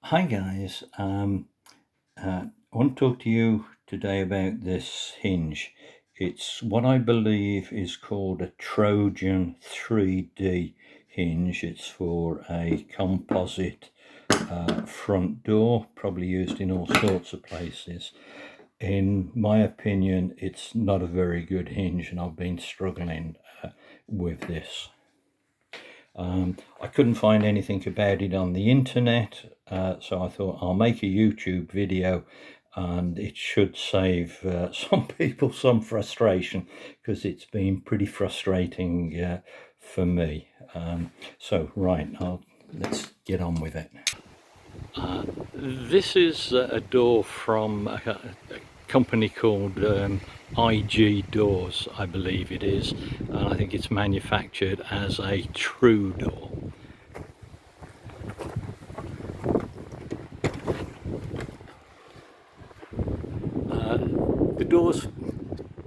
Hi guys, I want to talk to you today about this hinge. It's what I believe is called a Trojan 3D hinge. It's for a composite front door, probably used in all sorts of places. In my opinion, it's not a very good hinge, and I've been struggling with this. I couldn't find anything about it on the internet, so I thought I'll make a YouTube video, and it should save some people some frustration, because it's been pretty frustrating for me. Let's get on with it. This is a door from a company called IG Doors, I believe it is, and I think it's manufactured as a Truedoor. The door's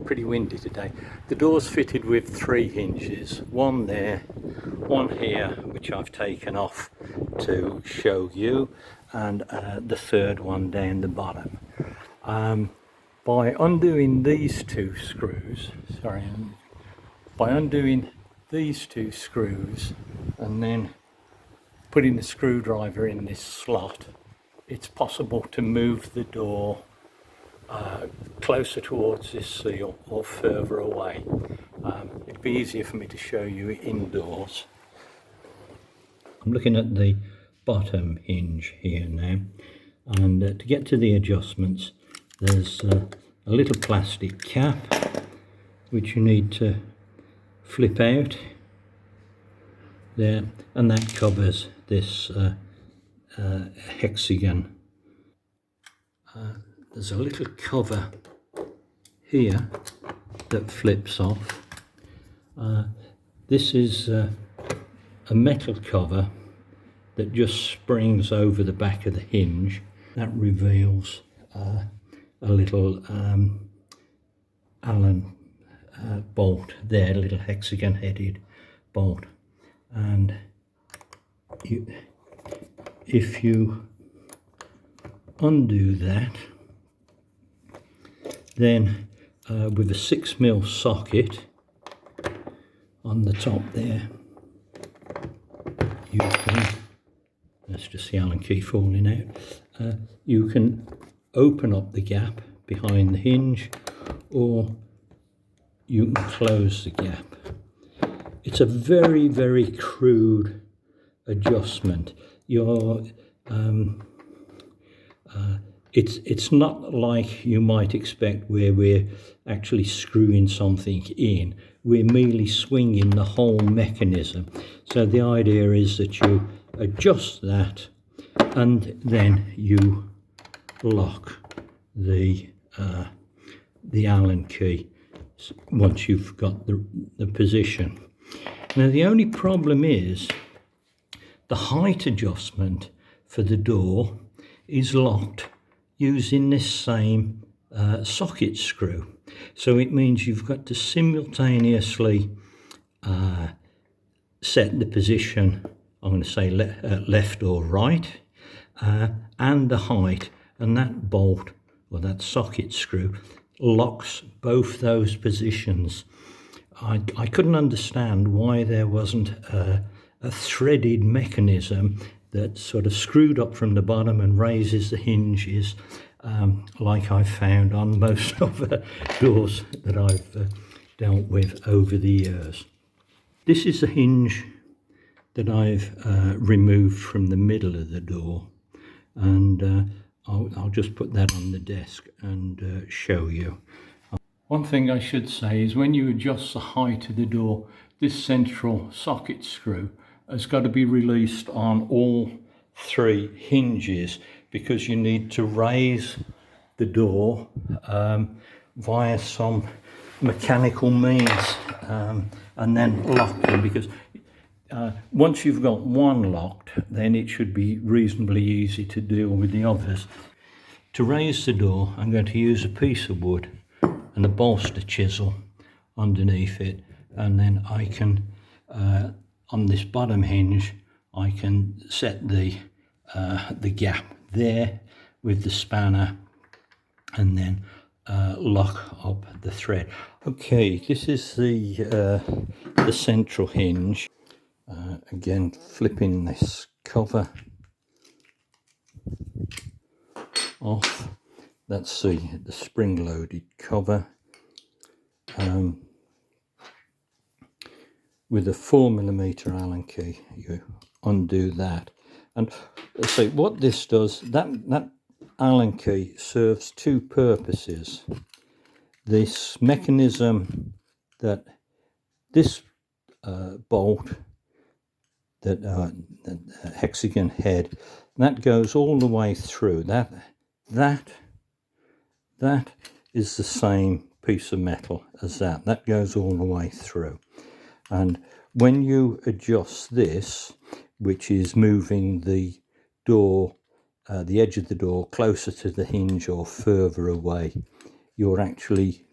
pretty windy today. The door's fitted with 3 hinges, one there, one here, which I've taken off to show you, and the third one down the bottom. By undoing these 2 screws, and then putting the screwdriver in this slot, it's possible to move the door closer towards this seal or further away. It'd be easier for me to show you indoors. I'm looking at the bottom hinge here now, and to get to the adjustments, there's a little plastic cap which you need to flip out there, and that covers this hexagon. There's a little cover here that flips off. This is a metal cover that just springs over the back of the hinge. That reveals a little Allen bolt there, a little hexagon headed bolt, and if you undo that, then with a 6mm socket on the top there, you can, that's just the Allen key falling out, you can open up the gap behind the hinge, or you can close the gap. It's a very, very crude adjustment. It's not like you might expect, where we're actually screwing something in. We're merely swinging the whole mechanism. So the idea is that you adjust that, and then you lock the Allen key once you've got the position. Now the only problem is the height adjustment for the door is locked using this same socket screw. So it means you've got to simultaneously set the position, I'm going to say left or right, and the height, and that bolt or that socket screw locks both those positions. I couldn't understand why there wasn't a threaded mechanism that sort of screwed up from the bottom and raises the hinges, like I've found on most of the doors that I've dealt with over the years. This is a hinge that I've removed from the middle of the door, and I'll just put that on the desk and show you. One thing I should say is, when you adjust the height of the door, this central socket screw has got to be released on all 3 hinges, because you need to raise the door via some mechanical means, and then lock them, because once you've got one locked, then it should be reasonably easy to deal with the others. To raise the door, I'm going to use a piece of wood and a bolster chisel underneath it, and then I can, on this bottom hinge, I can set the the gap there with the spanner, and then lock up the thread. Okay, this is the central hinge. Again, flipping this cover off. That's the spring-loaded cover. With a 4mm Allen key, you undo that, and so what this does, that Allen key serves two purposes. This mechanism, that this bolt, that hexagon head, that goes all the way through. That is the same piece of metal as that. That goes all the way through. And when you adjust this, which is moving the door, the edge of the door closer to the hinge or further away, you're actually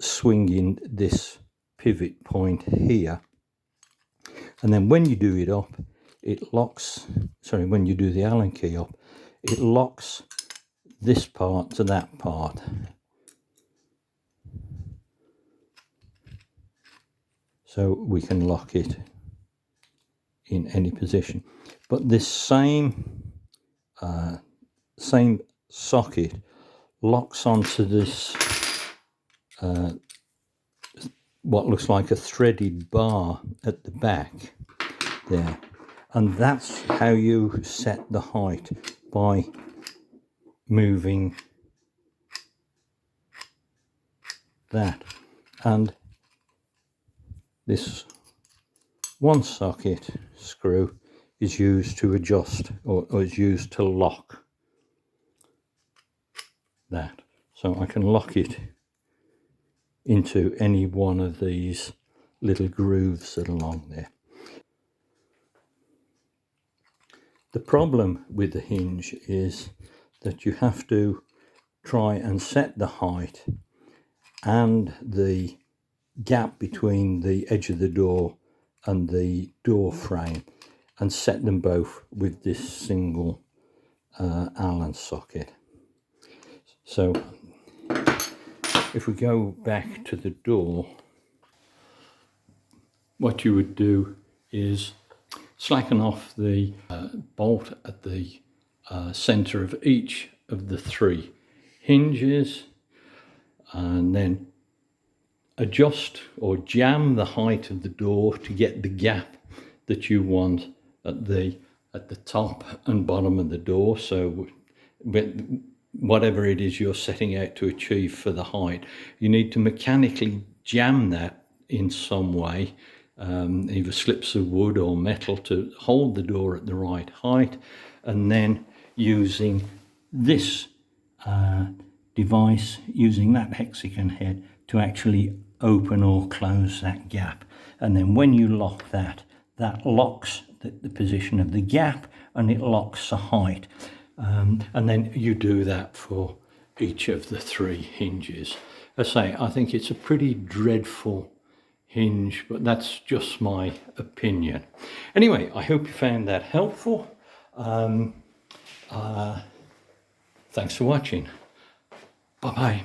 swinging this pivot point here. And then when you do it up, it locks, sorry, when you do the Allen key up, it locks this part to that part. So we can lock it in any position. But this same socket locks onto this what looks like a threaded bar at the back there, and that's how you set the height, by moving that. And this one socket screw is used to adjust, or is used to lock that. So I can lock it into any one of these little grooves that are along there. The problem with the hinge is that you have to try and set the height and the gap between the edge of the door and the door frame, and set them both with this single Allen socket. So if we go back to the door, what you would do is slacken off the bolt at the center of each of the three hinges, and then adjust or jam the height of the door to get the gap that you want at the top and bottom of the door. So whatever it is you're setting out to achieve for the height, you need to mechanically jam that in some way, either slips of wood or metal, to hold the door at the right height, and then using this device, using that hexagon head, to actually open or close that gap. And then when you lock that, that locks the position of the gap, and it locks the height. And then you do that for each of the three hinges. As I say, I think it's a pretty dreadful hinge, but that's just my opinion. Anyway, I hope you found that helpful. Thanks for watching. Bye-bye.